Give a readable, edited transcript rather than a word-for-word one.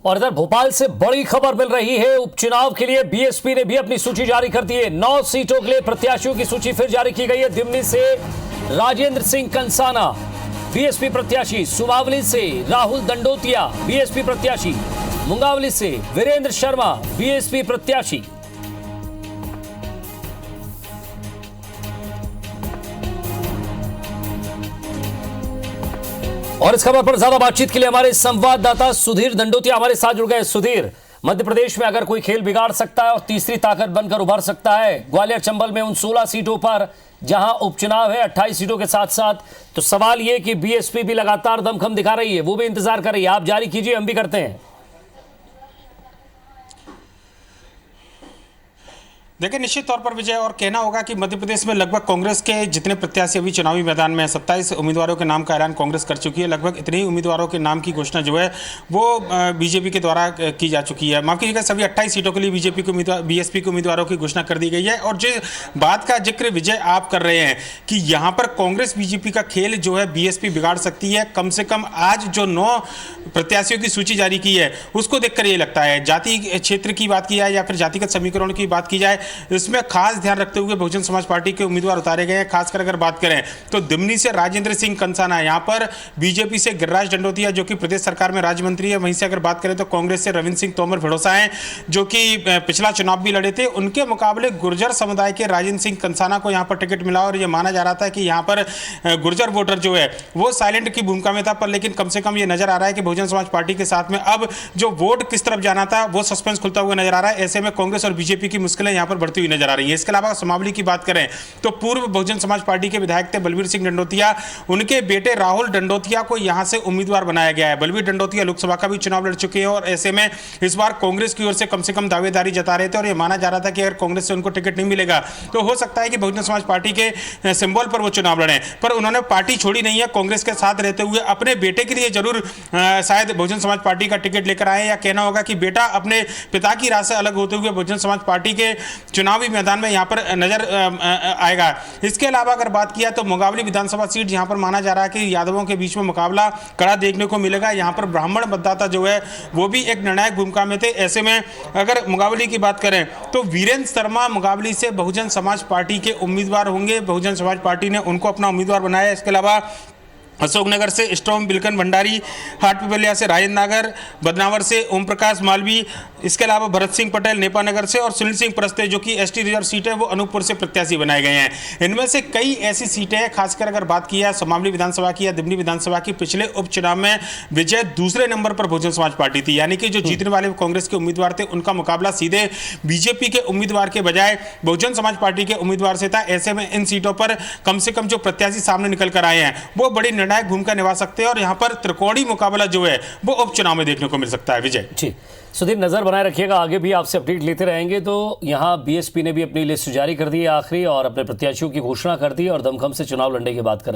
और इधर भोपाल से बड़ी खबर मिल रही है। उपचुनाव के लिए बीएसपी ने भी अपनी सूची जारी कर दी है। 9 सीटों के लिए प्रत्याशियों की सूची फिर जारी की गई है। दिमनी से राजेंद्र सिंह कंसाना बीएसपी प्रत्याशी, सुमावली से राहुल दंडोतिया बीएसपी प्रत्याशी, मुंगावली से वीरेंद्र शर्मा बीएसपी प्रत्याशी। और इस खबर पर ज्यादा बातचीत के लिए हमारे संवाददाता सुधीर दंडोतिया हमारे साथ जुड़ गए। सुधीर, मध्य प्रदेश में अगर कोई खेल बिगाड़ सकता है और तीसरी ताकत बनकर उभर सकता है ग्वालियर चंबल में उन 16 सीटों पर जहां उपचुनाव है 28 सीटों के साथ साथ, तो सवाल यह कि बीएसपी भी लगातार दमखम दिखा रही है, वो भी इंतजार कर रही है। आप जारी कीजिए, हम भी करते हैं। देखिए, निश्चित तौर पर विजय, और कहना होगा कि मध्य प्रदेश में लगभग कांग्रेस के जितने प्रत्याशी अभी चुनावी मैदान में 27 उम्मीदवारों के नाम का ऐलान कांग्रेस कर चुकी है। लगभग इतने ही उम्मीदवारों के नाम की घोषणा जो है वो बीजेपी के द्वारा की जा चुकी है। माफ कीजिएगा, सभी 28 सीटों के लिए बीएसपी के उम्मीदवारों की घोषणा कर दी गई है। और जो बात का जिक्र विजय आप कर रहे हैं कि यहाँ पर कांग्रेस बीजेपी का खेल जो है बीएसपी बिगाड़ सकती है, कम से कम आज जो 9 प्रत्याशियों की सूची जारी की है उसको देखकर ये लगता है। जाति क्षेत्र की बात की जाए या फिर जातिगत समीकरण की बात की जाए, इसमें खास ध्यान रखते हुए बहुजन समाज पार्टी के उम्मीदवार उतारे गए हैं। खासकर अगर बात करें तो दिमनी से राजेंद्र सिंह कंसाना, यहां पर बीजेपी से गिरिराज दंडोतिया जो कि प्रदेश सरकार में राज्य मंत्री है। वहीं से अगर बात करें तो कांग्रेस से रविंद्र सिंह तोमर भिड़ोसा हैं जो कि पिछला चुनाव भी लड़े थे। उनके मुकाबले गुर्जर समुदाय के राजेंद्र सिंह कंसाना को यहां पर टिकट मिला और यह माना जा रहा था कि यहां पर गुर्जर वोटर जो है वो साइलेंट की भूमिका में था, पर लेकिन कम से कम ये नजर आ रहा है कि बहुजन समाज पार्टी के साथ में अब जो वोट किस तरफ जाना था वो सस्पेंस खुलता हुआ नजर आ रहा है। ऐसे में कांग्रेस और बीजेपी की मुश्किलें यहां पर बढ़ती हुई नजर आ रही है। इसके अलावा सुमावली की बात करें तो पूर्व बहुजन समाज पार्टी के विधायक थे बलवीर सिंह दंडोतिया, उनके बेटे राहुल दंडोतिया को यहां से उम्मीदवार बनाया गया है। बलवीर दंडोतिया लोकसभा का भी चुनाव लड़ चुके हैं और ऐसे में इस बार कांग्रेस की ओर से कम दावेदारी जता रहे थे और यह माना जा रहा था कि अगर कांग्रेस से उनको टिकट नहीं मिलेगा तो हो सकता है कि बहुजन समाज पार्टी के सिंबल पर वो चुनाव लड़ें। पर उन्होंने पार्टी छोड़ी नहीं है, कांग्रेस के साथ रहते हुए अपने बेटे के लिए जरूर शायद बहुजन समाज पार्टी का टिकट लेकर आए, या कहना होगा कि बेटा अपने पिता की राह से अलग होते हुए बहुजन समाज पार्टी के चुनावी मैदान में यहां पर नजर आएगा। इसके अलावा अगर बात किया तो मुंगावली विधानसभा सीट जहां पर माना जा रहा है कि यादवों के बीच में मुकाबला कड़ा देखने को मिलेगा। यहां पर ब्राह्मण मतदाता जो है वो भी एक निर्णायक भूमिका में थे। ऐसे में अगर मुंगावली की बात करें तो वीरेंद्र शर्मा मुंगावली से बहुजन समाज पार्टी के उम्मीदवार होंगे। बहुजन समाज पार्टी ने उनको अपना उम्मीदवार बनाया। इसके अलावा अशोकनगर से स्टोम बिलकन भंडारी, हाटपिपलिया से राजेंद्र नागर, बदनावर से ओम प्रकाश मालवी, इसके अलावा भरत सिंह पटेल नेपानगर से और सुनील सिंह परस्ते जो कि एसटी रिजर्व सीट है वो अनूपपुर से प्रत्याशी बनाए गए हैं। इनमें से कई ऐसी सीटें हैं, खासकर अगर बात की है सुमावली विधानसभा की या दिमनी विधानसभा की, पिछले उपचुनाव में विजय दूसरे नंबर पर बहुजन समाज पार्टी थी, यानी कि जो जीतने वाले कांग्रेस के उम्मीदवार थे उनका मुकाबला सीधे बीजेपी के उम्मीदवार के बजाय बहुजन समाज पार्टी के उम्मीदवार से था। ऐसे में इन सीटों पर कम से कम जो प्रत्याशी सामने निकल कर आए हैं वो बड़ी निर्णायक भूमिका निभा सकते हैं और यहां पर त्रिकोणीय मुकाबला जो है वो उपचुनाव में देखने को मिल सकता है। विजय जी, सुधीर नजर बनाए रखिएगा, आगे भी आपसे अपडेट लेते रहेंगे। तो यहां बीएसपी ने भी अपनी लिस्ट जारी कर दी है आखिरी, और अपने प्रत्याशियों की घोषणा कर दी और दमखम से चुनाव लड़ने की बात कर